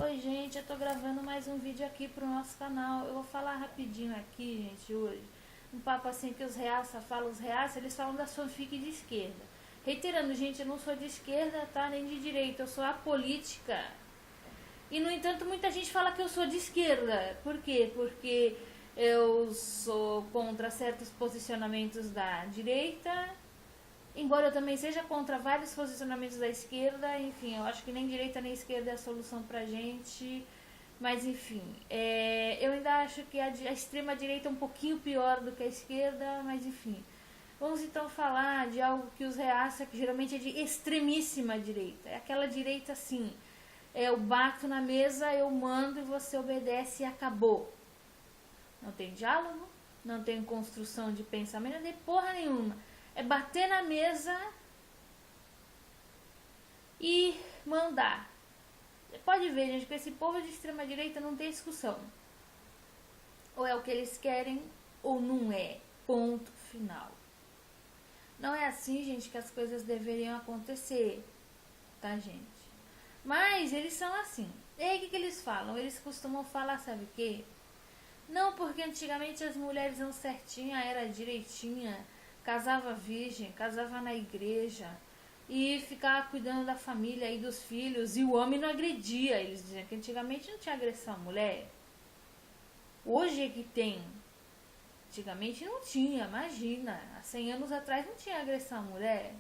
Oi gente, eu tô gravando mais um vídeo aqui pro nosso canal. Eu vou falar rapidinho aqui, gente, hoje. Um papo assim que os reaça falam, eles falam da fanfic de esquerda. Reiterando, gente, eu não sou de esquerda, tá? Nem de direita, eu sou apolítica. E no entanto, muita gente fala que eu sou de esquerda. Por quê? Porque eu sou contra certos posicionamentos da direita, embora eu também seja contra vários posicionamentos da esquerda. Enfim, eu acho que nem direita nem esquerda é a solução pra gente. Mas enfim, eu ainda acho que a extrema direita é um pouquinho pior do que a esquerda. Mas enfim, vamos então falar de algo que os reaça, que geralmente é de extremíssima direita. É aquela direita assim, eu bato na mesa, eu mando e você obedece e acabou. Não tem diálogo, não tem construção de pensamento, não tem porra nenhuma. É bater na mesa e mandar. Você pode ver, gente, que esse povo de extrema direita não tem discussão. Ou é o que eles querem ou não é. Ponto final. Não é assim, gente, que as coisas deveriam acontecer, tá, gente? Mas eles são assim. E aí o que eles falam? Eles costumam falar, sabe o quê? Não, porque antigamente as mulheres eram certinha, era direitinha, casava virgem, casava na igreja e ficava cuidando da família e dos filhos, e o homem não agredia. Eles diziam que antigamente não tinha agressão à mulher. Hoje é que tem. Antigamente não tinha, imagina. Há 100 anos atrás não tinha agressão à mulher.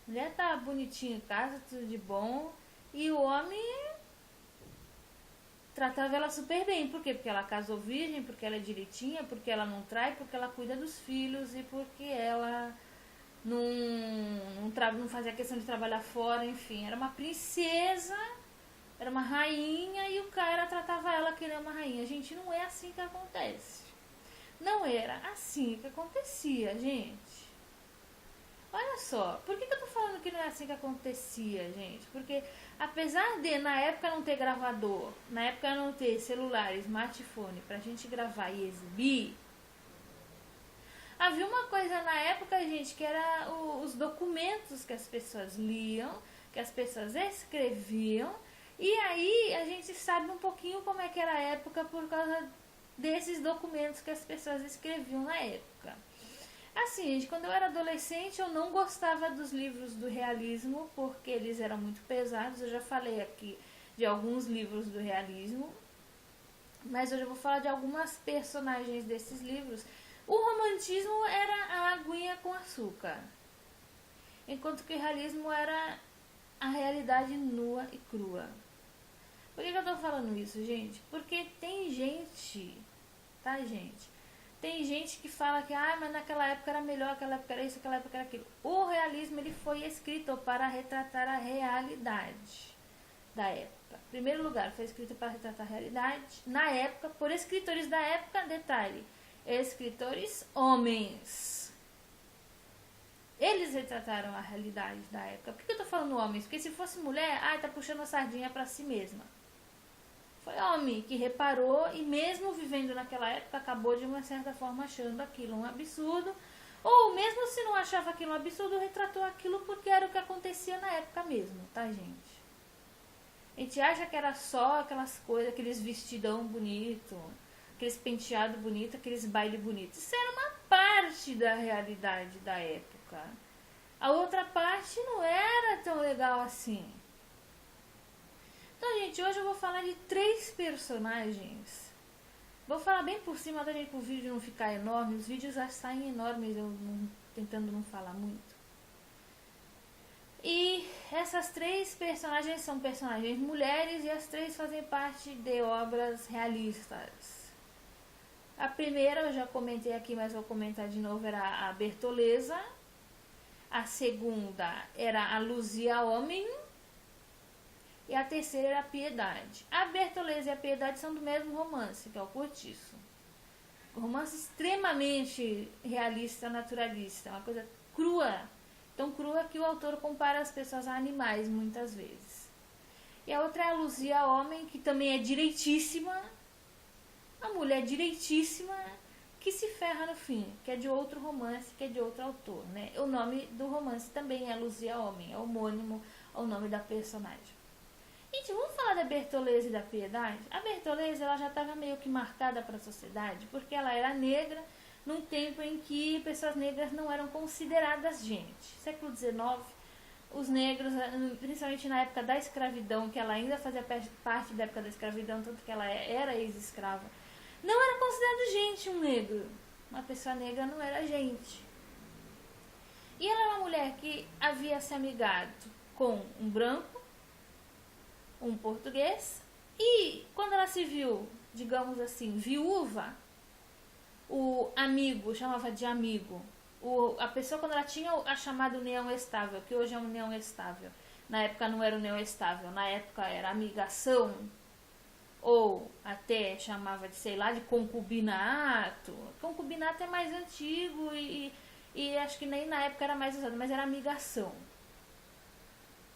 A mulher tá bonitinha em casa, tudo de bom, e o homem tratava ela super bem. Por quê? Porque ela casou virgem, porque ela é direitinha, porque ela não trai, porque ela cuida dos filhos e porque ela não fazia questão de trabalhar fora. Enfim, era uma princesa, era uma rainha, e o cara tratava ela que nem uma rainha. Gente, não é assim que acontece. Não era assim que acontecia, gente. Olha só, por que eu tô falando que não é assim que acontecia, gente? Porque apesar de na época não ter gravador, na época não ter celular, smartphone pra gente gravar e exibir, havia uma coisa na época, gente, que era os documentos que as pessoas liam, que as pessoas escreviam, e aí a gente sabe um pouquinho como é que era a época por causa desses documentos que as pessoas escreviam na época. Assim, gente, quando eu era adolescente eu não gostava dos livros do realismo, porque eles eram muito pesados. Eu já falei aqui de alguns livros do realismo, mas hoje eu vou falar de algumas personagens desses livros. O romantismo era a aguinha com açúcar, enquanto que o realismo era a realidade nua e crua. Por que eu tô falando isso, gente? Porque tem gente, tá, gente? Tem gente que fala que mas naquela época era melhor, aquela época era isso, aquela época era aquilo. O realismo ele foi escrito para retratar a realidade da época. Em primeiro lugar, foi escrito para retratar a realidade na época, por escritores da época, detalhe, escritores homens. Eles retrataram a realidade da época. Por que eu tô falando homens? Porque se fosse mulher, tá puxando a sardinha para si mesma. Foi homem que reparou e mesmo vivendo naquela época acabou de uma certa forma achando aquilo um absurdo, ou mesmo se não achava aquilo um absurdo, retratou aquilo porque era o que acontecia na época mesmo, tá, gente? A gente acha que era só aquelas coisas, aqueles vestidão bonito, aqueles penteado bonito, aqueles baile bonito. Isso era uma parte da realidade da época. A outra parte não era tão legal assim. Então, gente, hoje eu vou falar de 3 personagens. Vou falar bem por cima da gente, para o vídeo não ficar enorme. Os vídeos já saem enormes, tentando não falar muito. E essas 3 personagens são personagens mulheres, e as 3 fazem parte de obras realistas. A primeira, eu já comentei aqui, mas vou comentar de novo, era a Bertoleza. A segunda era a Luzia Homem. E a terceira era a Piedade. A Bertoleza e a Piedade são do mesmo romance, que é o Cortiço. Um romance extremamente realista, naturalista. Uma coisa crua. Tão crua que o autor compara as pessoas a animais, muitas vezes. E a outra é a Luzia Homem, que também é direitíssima. Uma mulher direitíssima que se ferra no fim, que é de outro romance, que é de outro autor, né? O nome do romance também é Luzia Homem, é homônimo ao nome da personagem. Gente, vamos falar da Bertoleza e da Piedade? A Bertoleza, ela já estava meio que marcada para a sociedade, porque ela era negra num tempo em que pessoas negras não eram consideradas gente. Século XIX, os negros, principalmente na época da escravidão, que ela ainda fazia parte da época da escravidão, tanto que ela era ex-escrava, não era considerado gente um negro. Uma pessoa negra não era gente. E ela é uma mulher que havia se amigado com um branco, um português, e quando ela se viu, digamos assim, viúva, o amigo, chamava de amigo, a pessoa quando ela tinha a chamada união estável, que hoje é união estável, na época não era união estável, na época era amigação, ou até chamava de, sei lá, de concubinato. Concubinato é mais antigo e acho que nem na época era mais usado, mas era amigação.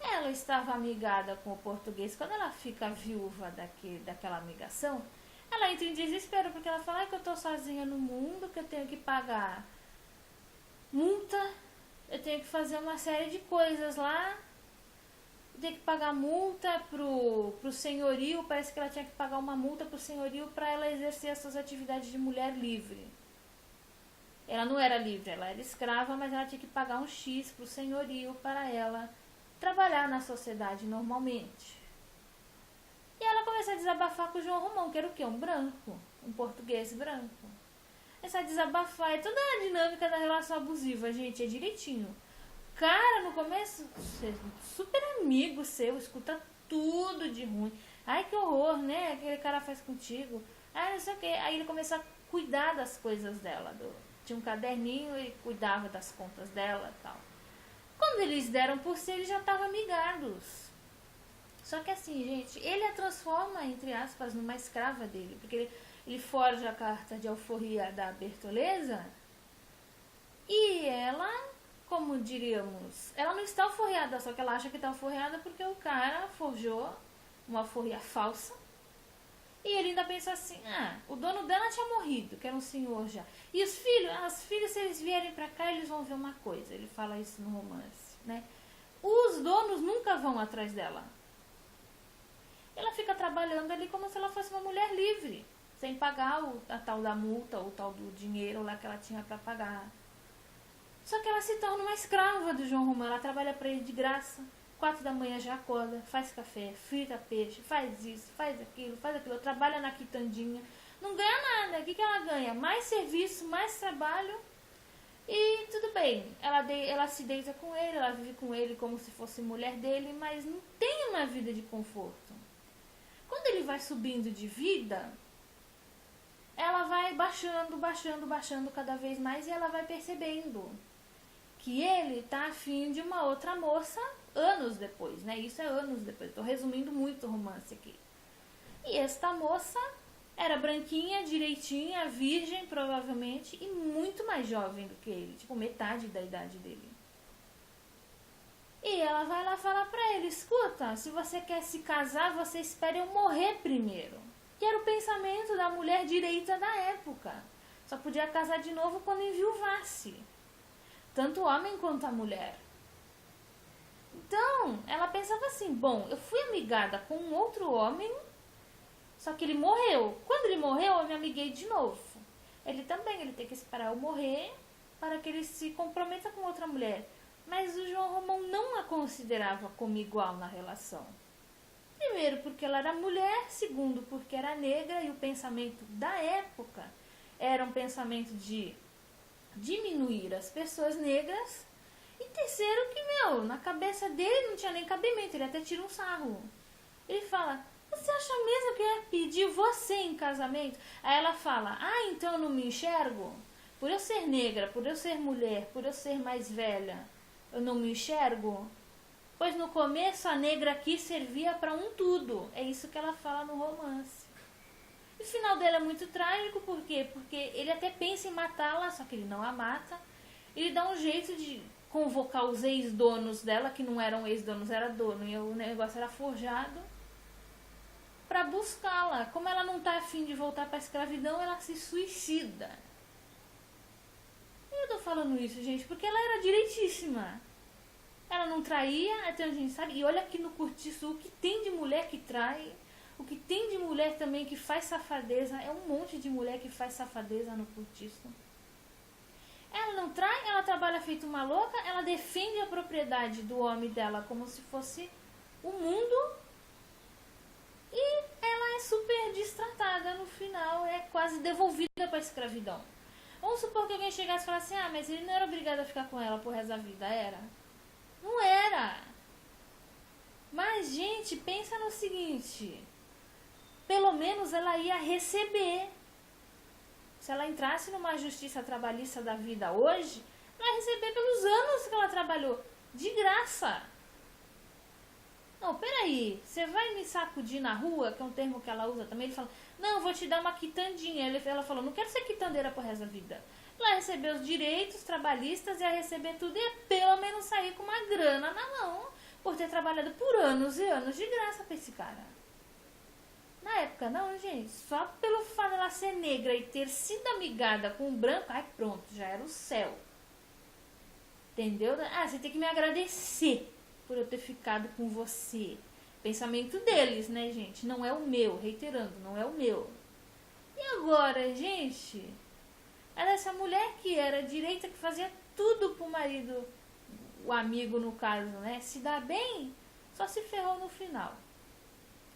Ela estava amigada com o português. Quando ela fica viúva daquela amigação, ela entra em desespero, porque ela fala que eu tô sozinha no mundo, que eu tenho que pagar multa, eu tenho que fazer uma série de coisas lá, eu tenho que pagar multa pro senhorio. Parece que ela tinha que pagar uma multa pro senhorio para ela exercer as suas atividades de mulher livre. Ela não era livre, ela era escrava, mas ela tinha que pagar um X pro senhorio para ela trabalhar na sociedade normalmente. E ela começa a desabafar com o João Romão, que era o quê? Um branco, um português branco. Começa a desabafar, é toda a dinâmica da relação abusiva, gente, é direitinho. Cara, no começo, super amigo seu, escuta tudo de ruim. Ai, que horror, né? Aquele cara faz contigo. Ai, não sei o que. Aí ele começa a cuidar das coisas dela. Tinha um caderninho e cuidava das contas dela e tal. Quando eles deram por si, eles já estavam amigados. Só que assim, gente, ele a transforma, entre aspas, numa escrava dele. Porque ele forja a carta de alforria da Bertoleza. E ela, como diríamos, ela não está alforriada, só que ela acha que está alforriada porque o cara forjou uma alforria falsa. E ele ainda pensa assim, o dono dela tinha morrido, que era um senhor já. E os filhos, se eles vierem pra cá, eles vão ver uma coisa. Ele fala isso no romance, né? Os donos nunca vão atrás dela. Ela fica trabalhando ali como se ela fosse uma mulher livre, sem pagar a tal da multa, ou o tal do dinheiro lá que ela tinha pra pagar. Só que ela se torna uma escrava do João Romão. Ela trabalha pra ele de graça. 4 da manhã já acorda, faz café, frita peixe, faz isso, faz aquilo, trabalha na quitandinha, não ganha nada. O que ela ganha? Mais serviço, mais trabalho e tudo bem. Ela se deita com ele, ela vive com ele como se fosse mulher dele, mas não tem uma vida de conforto. Quando ele vai subindo de vida, ela vai baixando cada vez mais, e ela vai percebendo que ele tá afim de uma outra moça anos depois, né? Isso é anos depois. Tô resumindo muito o romance aqui. E esta moça era branquinha, direitinha, virgem, provavelmente, e muito mais jovem do que ele. Tipo, metade da idade dele. E ela vai lá falar pra ele, escuta, se você quer se casar, você espera eu morrer primeiro. Que era o pensamento da mulher direita da época. Só podia casar de novo quando enviuvasse. Tanto o homem quanto a mulher. Então, ela pensava assim, bom, eu fui amigada com um outro homem, só que ele morreu. Quando ele morreu, eu me amiguei de novo. Ele também, ele tem que esperar eu morrer para que ele se comprometa com outra mulher. Mas o João Romão não a considerava como igual na relação. Primeiro, porque ela era mulher. Segundo, porque era negra e o pensamento da época era um pensamento de diminuir as pessoas negras. E terceiro que, na cabeça dele não tinha nem cabimento, ele até tira um sarro. Ele fala, você acha mesmo que eu ia pedir você em casamento? Aí ela fala, então eu não me enxergo? Por eu ser negra, por eu ser mulher, por eu ser mais velha, eu não me enxergo? Pois no começo a negra aqui servia para um tudo. É isso que ela fala no romance. E o final dela é muito trágico, por quê? Porque ele até pensa em matá-la, só que ele não a mata. Ele dá um jeito de convocar os ex-donos dela, que não eram ex-donos, era dono, e o negócio era forjado, para buscá-la. Como ela não tá afim de voltar para a escravidão, ela se suicida. E eu tô falando isso, gente, porque ela era direitíssima. Ela não traía, até onde a gente sabe. E olha aqui no Cortiço, o que tem de mulher que trai, o que tem de mulher também que faz safadeza, é um monte de mulher que faz safadeza no Cortiço. Ela não trai, ela trabalha feito uma louca, ela defende a propriedade do homem dela como se fosse o mundo, e ela é super destratada no final, é quase devolvida para a escravidão. Vamos supor que alguém chegasse e falasse assim, mas ele não era obrigado a ficar com ela pro resto da vida, era? Não era. Mas, gente, pensa no seguinte, pelo menos ela ia receber. Se ela entrasse numa justiça trabalhista da vida hoje, ela ia receber pelos anos que ela trabalhou, de graça. Não, peraí, você vai me sacudir na rua, que é um termo que ela usa também, ele fala, não, vou te dar uma quitandinha. Ela falou, não quero ser quitandeira pro resto da vida. Ela ia receber os direitos trabalhistas, ia receber tudo e ia pelo menos sair com uma grana na mão, por ter trabalhado por anos e anos de graça pra esse cara. Na época não, gente, só pelo fato dela ser negra e ter sido amigada com um branco, ai pronto, já era o céu. Entendeu? Ah, você tem que me agradecer por eu ter ficado com você. Pensamento deles, né, gente? Não é o meu, reiterando, não é o meu. E agora, gente, era essa mulher que era direita, que fazia tudo pro marido, o amigo no caso, né? Se dá bem, só se ferrou no final.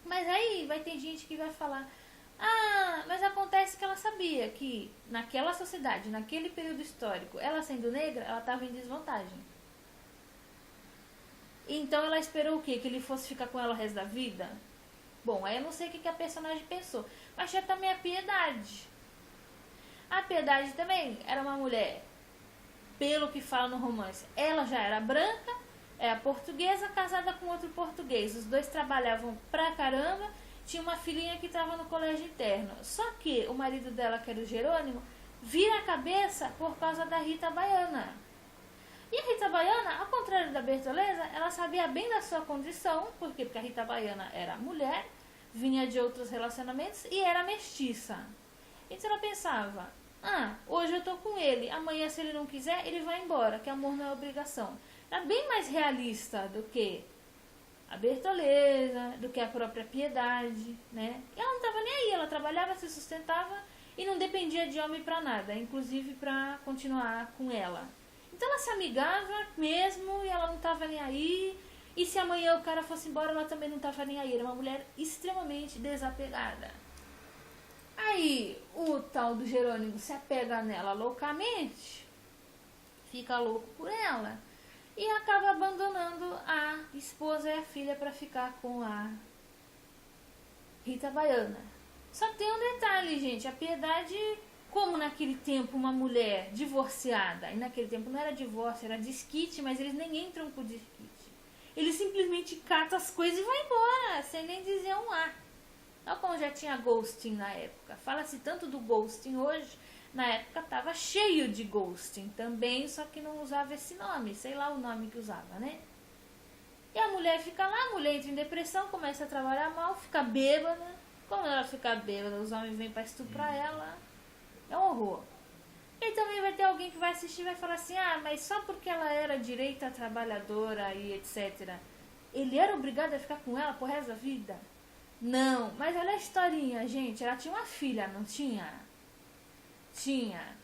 Mas aí vai ter gente que vai falar, mas acontece que ela sabia que naquela sociedade, naquele período histórico, ela sendo negra, ela estava em desvantagem. Então ela esperou o quê? Que ele fosse ficar com ela o resto da vida? Bom, aí eu não sei o que a personagem pensou. Mas tinha também a Piedade. A Piedade também era uma mulher, pelo que fala no romance, ela já era branca, é a portuguesa casada com outro português. Os dois trabalhavam pra caramba, tinha uma filhinha que estava no colégio interno. Só que o marido dela, que era o Jerônimo, vira a cabeça por causa da Rita Baiana. E a Rita Baiana, ao contrário da Bertoleza, ela sabia bem da sua condição, porque a Rita Baiana era mulher, vinha de outros relacionamentos e era mestiça. Então ela pensava, hoje eu tô com ele, amanhã se ele não quiser, ele vai embora, que amor não é obrigação. Era bem mais realista do que a Bertoleza, do que a própria Piedade, né? E ela não estava nem aí, ela trabalhava, se sustentava e não dependia de homem para nada, inclusive para continuar com ela. Então ela se amigava mesmo e ela não estava nem aí. E se amanhã o cara fosse embora, ela também não estava nem aí. Era uma mulher extremamente desapegada. Aí o tal do Jerônimo se apega nela loucamente, fica louco por ela e acaba abandonando a esposa e a filha para ficar com a Rita Baiana. Só tem um detalhe, gente, a Piedade, como naquele tempo uma mulher divorciada, e naquele tempo não era divórcio, era desquite, mas eles nem entram por desquite. Eles simplesmente catam as coisas e vão embora, sem nem dizer um A. Olha como já tinha ghosting na época. Fala-se tanto do ghosting hoje, na época estava cheio de ghosting também, só que não usava esse nome, sei lá o nome que usava, né? E a mulher fica lá, a mulher entra em depressão, começa a trabalhar mal, fica bêbada. Como ela fica bêbada, os homens vêm para estuprar ela. É um horror. E também vai ter alguém que vai assistir e vai falar assim, mas só porque ela era direita trabalhadora e etc. Ele era obrigado a ficar com ela pro resto da vida? Não, mas olha a historinha, gente. Ela tinha uma filha, não tinha? Tinha.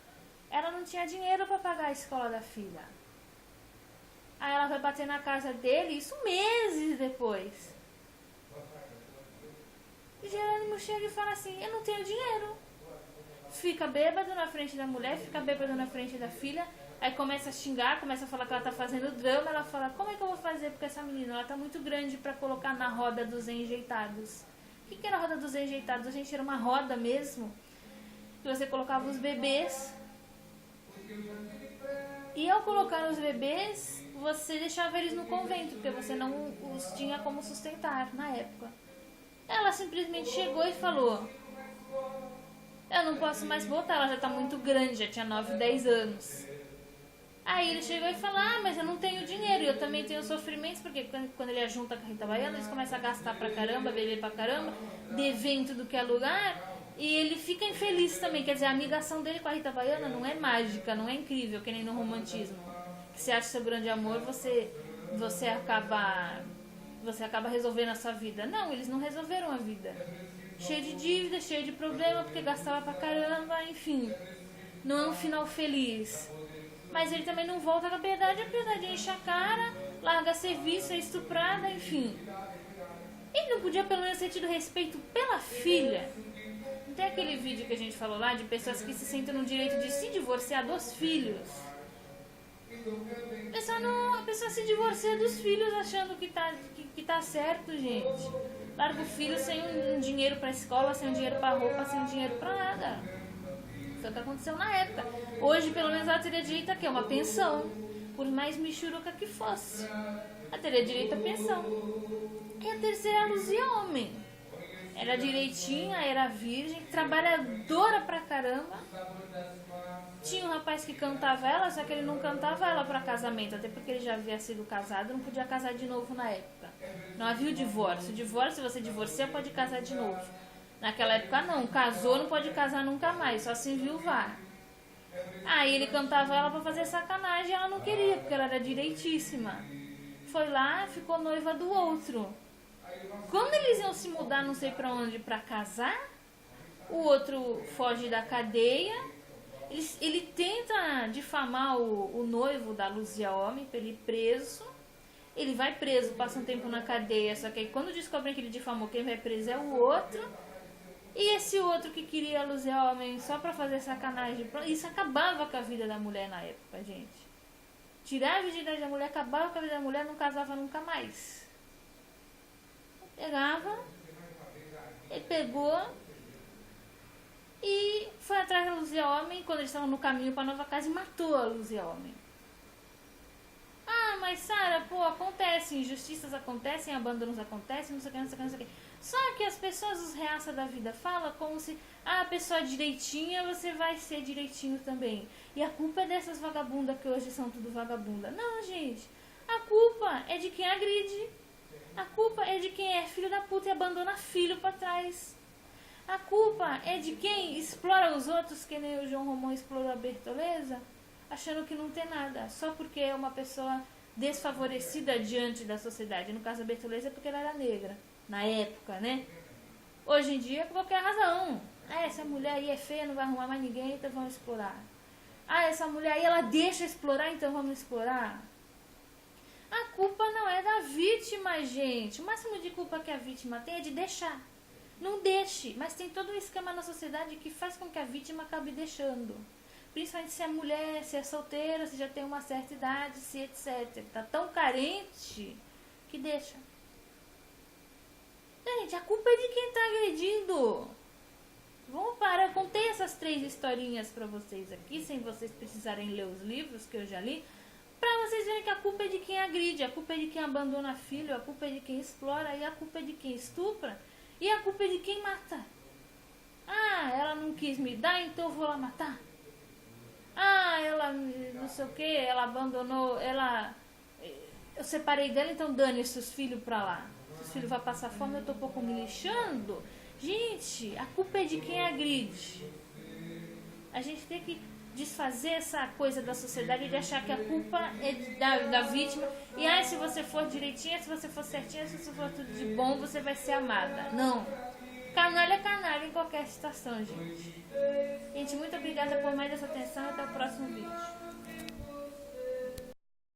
Ela não tinha dinheiro para pagar a escola da filha. Aí ela vai bater na casa dele, isso meses depois. E Jerônimo chega e fala assim, eu não tenho dinheiro. Fica bêbado na frente da mulher, fica bêbado na frente da filha. Aí começa a xingar, começa a falar que ela tá fazendo drama. Ela fala, como é que eu vou fazer? Porque essa menina, ela tá muito grande pra colocar na roda dos enjeitados. O que era a roda dos enjeitados? A gente era uma roda mesmo, que você colocava os bebês. E ao colocar os bebês, você deixava eles no convento, porque você não os tinha como sustentar na época. Ela simplesmente chegou e falou, eu não posso mais botar, ela já tá muito grande, já tinha 9, 10 anos. Aí ele chegou e falou, mas eu não tenho dinheiro, e eu também tenho sofrimentos, porque quando ele junta com a Rita Baiana, eles começam a gastar pra caramba, beber pra caramba, dever em tudo que é lugar, e ele fica infeliz também. Quer dizer, a amigação dele com a Rita Baiana não é mágica, não é incrível, que nem no romantismo. Que você acha seu grande amor, você você acaba resolvendo a sua vida. Não, eles não resolveram a vida. Cheio de dívida, cheio de problema, porque gastava pra caramba, enfim. Não é um final feliz. Mas ele também não volta com a piedade enche a cara, larga serviço, é estuprada, enfim. Ele não podia pelo menos ter tido respeito pela filha. Não tem aquele vídeo que a gente falou lá de pessoas que se sentem no direito de se divorciar dos filhos. A pessoa se divorcia dos filhos achando que tá certo, gente. Larga o filho sem um dinheiro pra escola, sem um dinheiro pra roupa, sem um dinheiro pra nada. Foi o que aconteceu na época. Hoje, pelo menos, ela teria direito a quê? Uma pensão. Por mais michuruca que fosse. Ela teria direito a pensão. E a terceira é a Luzia homem. Era direitinha, era virgem, trabalhadora pra caramba. Tinha um rapaz que cantava ela, só que ele não cantava ela pra casamento, até porque ele já havia sido casado, não podia casar de novo na época. Não havia o divórcio. O divórcio, se você divorcia, pode casar de novo. Naquela época não, casou, não pode casar nunca mais, só se enviuvar. Aí ele cantava ela pra fazer sacanagem e ela não queria, porque ela era direitíssima. Foi lá, ficou noiva do outro. Quando eles iam se mudar não sei pra onde pra casar, o outro foge da cadeia. Ele tenta difamar o noivo da Luzia homem pra ele ir preso. Ele vai preso, passa um tempo na cadeia, só que aí quando descobrem que ele difamou, quem vai preso é o outro. E esse outro que queria a Luzia homem só pra fazer sacanagem, isso acabava com a vida da mulher na época, gente. Tirar a virgindade da mulher, acabava com a vida da mulher, não casava nunca mais. Ele pegou e foi atrás da Luzia homem quando eles estavam no caminho pra nova casa e matou a Luzia homem. Ah, mas Sara, pô, acontece, injustiças acontecem, abandonos acontecem, não sei o que, não sei o que, não sei o que. Só que as pessoas, os reaças da vida, falam como se a pessoa é direitinha, você vai ser direitinho também. E a culpa é dessas vagabundas que hoje são tudo vagabunda. Não, gente, a culpa é de quem agride. A culpa é de quem é filho da puta e abandona filho pra trás. A culpa é de quem explora os outros, que nem o João Romão explorou a Bertoleza, achando que não tem nada, só porque é uma pessoa desfavorecida diante da sociedade. No caso da Bertoleza é porque ela era negra, na época, né? Hoje em dia é por qualquer razão. Essa mulher aí é feia, não vai arrumar mais ninguém, então vamos explorar. Essa mulher aí, ela deixa explorar, então vamos explorar. A culpa não é da vítima, gente. O máximo de culpa que a vítima tem é de deixar. Não deixe, mas tem todo um esquema na sociedade que faz com que a vítima acabe deixando. Principalmente se é mulher, se é solteira, se já tem uma certa idade, se etc. Tá tão carente que deixa. Gente, a culpa é de quem tá agredindo. Vamos parar, eu contei essas 3 historinhas pra vocês aqui, sem vocês precisarem ler os livros que eu já li, pra vocês verem que a culpa é de quem agride, a culpa é de quem abandona filho, a culpa é de quem explora, e a culpa é de quem estupra, e a culpa é de quem mata. Ela não quis me dar, então eu vou lá matar. Ela não sei o que, ela abandonou, eu separei dela, então dane-se os filhos pra lá. Se os filhos vão passar fome, eu tô um pouco me lixando. Gente, a culpa é de quem agride. A gente tem que desfazer essa coisa da sociedade de achar que a culpa é da vítima. E se você for direitinha, se você for certinha, se você for tudo de bom, você vai ser amada. Não. Canalha é canalha em qualquer situação, gente. Gente, muito obrigada por mais essa atenção e até o próximo vídeo.